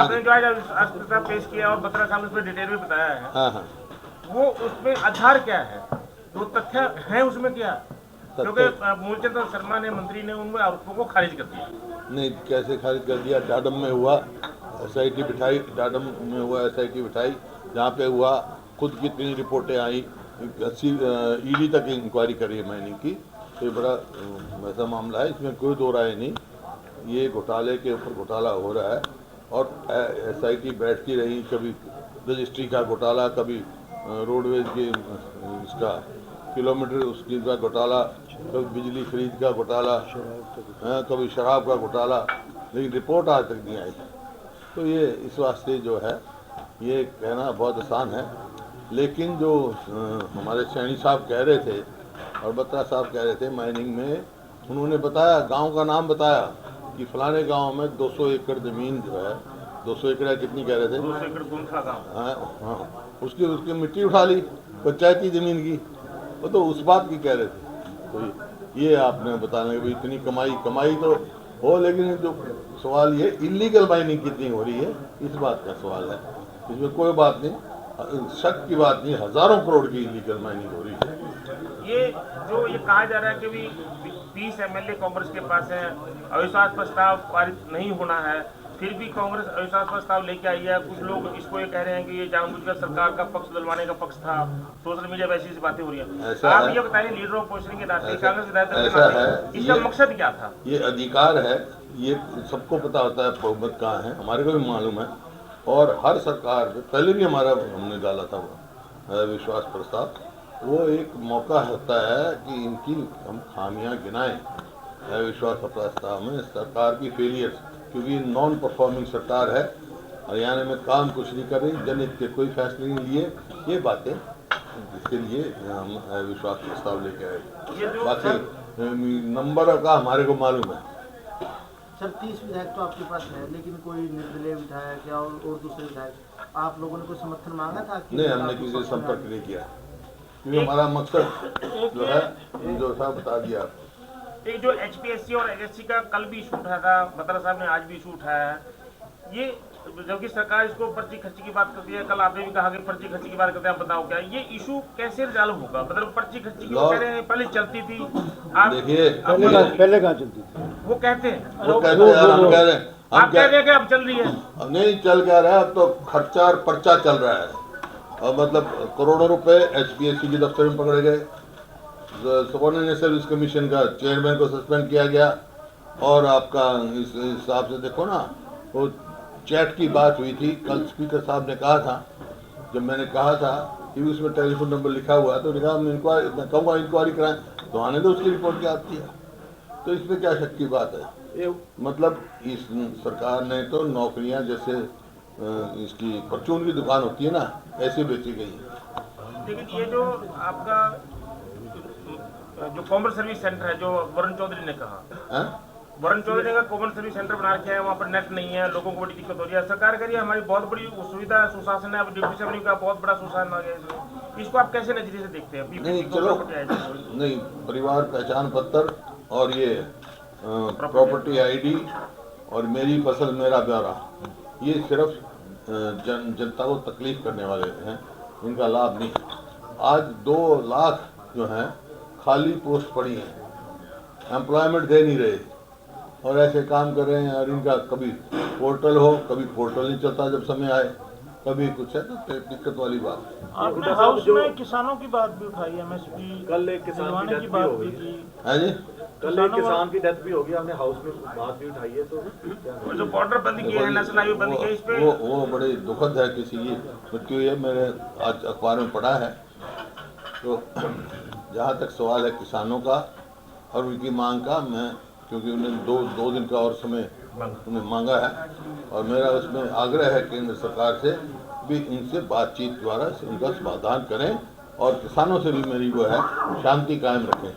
आपने जो आज अस्पताल पेश किया और बत्रा साहब ने उसमें डिटेल में बताया है, हाँ हाँ, वो उसमें आधार क्या है, वो तथ्य है उसमें क्या? क्योंकि मूलचंद शर्मा ने मंत्री ने उन आरोपों को खारिज कर दिया। नहीं कैसे खारिज कर दिया? डाडम में हुआ SIT बिठाई, डाडम में हुआ SIT बिठाई, जहाँ पे हुआ खुद कितनी रिपोर्टें आई, 80 ED तक इंक्वायरी करी है माइनिंग की। तो ये बड़ा वैसा मामला है, इसमें कोई दो राय नहीं। ये घोटाले के ऊपर घोटाला हो रहा है और SIT बैठती रही, कभी रजिस्ट्री का घोटाला, कभी रोडवेज के इसका किलोमीटर उसकी का घोटाला, कभी बिजली खरीद का घोटाला, कभी शराब का घोटाला, लेकिन रिपोर्ट आज तक नहीं आई। तो ये इस वास्ते जो है ये कहना बहुत आसान है, लेकिन जो हमारे सैनी साहब कह रहे थे और बत्रा साहब कह रहे थे माइनिंग में, उन्होंने बताया, गांव का नाम बताया कि फलाने गांव में 200 एकड़ ज़मीन जो है, 200 एकड़ कितनी कह रहे थे? 200 एकड़ गुंठा गाँव। हाँ, उसकी मिट्टी उठा ली पंचायती ज़मीन की, वो तो उस बात की कह रहे थे। तो ये आपने बताना कि इतनी कमाई तो हो, लेकिन जो सवाल ये इलीगल माइनिंग कितनी हो रही है, इस बात का सवाल है। इसमें कोई बात नहीं, शक की बात नहीं, हजारों करोड़ की इलीगल माइनिंग हो रही है। ये जो ये कहा जा रहा है कि भी 30 MLA कांग्रेस के पास है, अविश्वास प्रस्ताव पारित नहीं होना है, फिर भी कांग्रेस अविश्वास प्रस्ताव लेके आई है। कुछ लोग इसको ये कह रहे हैं कि ये जानबूझकर सरकार का पक्ष दिलवाने का पक्ष था। सोशल मीडिया पे ऐसी बातें हो रही है। आप ये बताइए, लीडर ऑफ अपोजिशन के नाते, कांग्रेस विधायक, इसका मकसद क्या था? ये अधिकार है, ये सबको पता होता है बहुमत कहाँ है, हमारे को भी मालूम है। और हर सरकार पहले भी हमने डाला था विश्वास प्रस्ताव। वो एक मौका होता है कि इनकी हम खामियां गिनाएं विश्वास प्रस्ताव में, सरकार की फेलियर्स, क्योंकि नॉन परफॉर्मिंग सरकार है, हरियाणा में काम कुछ नहीं कर रही, जनहित के कोई फैसले नहीं लिए, ये बातें इसके लिए हम विश्वास प्रस्ताव लेके आए। बाकी नंबर का हमारे को मालूम है। सर 30 विधायक तो आपके पास है, लेकिन कोई निर्दलीय विधायक या और दूसरे विधायक, आप लोगों ने कोई समर्थन मांगा था कि? नहीं, हमने किसी से संपर्क नहीं किया, क्योंकि हमारा मकसद जो है जो था बता दिया। एक जो HPSC और SSC का कल भी इशू उठाया था, बत्रा साहब ने आज भी इशू उठाया है, ये जबकि सरकार इसको पर्ची खर्ची की बात करती है, कल आपने भी कहा कि पर्ची खर्ची की बात करते हैं, आप बताओ क्या ये इशू कैसे रिजॉल्व होगा? मतलब पर्ची खर्ची की कह रहे हैं पहले चलती थी, आप देखिए पहले कहाँ चलती थी? वो कहते हैं, हम कह रहे हैं, आप कह रहे हैं कि अब चल रही है। अब नहीं चल क्या रहा है, अब तो खर्चा और पर्चा चल रहा है। और मतलब करोड़ों रुपए HPSC के दफ्तर में पकड़े गए, सबॉर्डिनेट सर्विस कमीशन का चेयरमैन को सस्पेंड किया गया। और आपका इस हिसाब से देखो ना, वो चैट की बात हुई थी, कल स्पीकर साहब ने कहा था, जब मैंने कहा था कि उसमें टेलीफोन नंबर लिखा हुआ है, तो लिखा मैं कहूँगा इंक्वायरी कराएं, तो आने दो उसकी रिपोर्ट क्या आती है। तो इसमें क्या शक की बात है? मतलब इस सरकार ने तो नौकरियां जैसे इसकी परचून की दुकान होती है ना, ऐसे बेची गई है। लेकिन ये जो आपका जो कॉमन सर्विस सेंटर है, जो वरुण चौधरी ने कहा, वरुण चौधरी ने कहा कॉमन सर्विस सेंटर बना रखे हैं, वहाँ पर नेट नहीं है, लोगों को बड़ी दिक्कत हो रही है। सरकार कह रही है हमारी बहुत बड़ी सुविधा सुशासन है, अब डिप्टी सेक्रेटरी का बहुत बड़ा सुशासन आ गया इसमें। इसको आप कैसे नजरिए से देखते हैं? नहीं चलो, नहीं, परिवार पहचान पत्र और ये प्रॉपर्टी ID और मेरी फसल मेरा ब्यौरा, ये सिर्फ जनता को तकलीफ करने वाले हैं, इनका लाभ नहीं। आज 2 लाख जो हैं खाली पोस्ट पड़ी हैं, एम्प्लॉयमेंट दे नहीं रहे और ऐसे काम कर रहे हैं। और इनका कभी पोर्टल हो, कभी पोर्टल नहीं चलता जब समय आए, कभी कुछ है, तो दिक्कत वाली बात है। आपने हाउस में किसानों की बात भी उठाई, MSP कल एक किसान की डेथ भी हो गई है जी, कल एक किसान की डेथ भी होगी, आपने हाउस में बात भी उठाई है। तो जो बॉर्डर बंद किए हैं, नेशनल हाईवे बंद किए, इस पे वो बड़े दुखद है, किसी की मृत्यु हुई है, मैंने आज अखबार में पढ़ा है। तो जहाँ तक सवाल है किसानों का और उनकी मांग का, मैं क्योंकि उन्हें दो दिन का और समय उन्हें मांगा है, और मेरा उसमें आग्रह है केंद्र सरकार से भी इनसे बातचीत द्वारा उनका समाधान करें और किसानों से भी मेरी वो है शांति कायम रखें।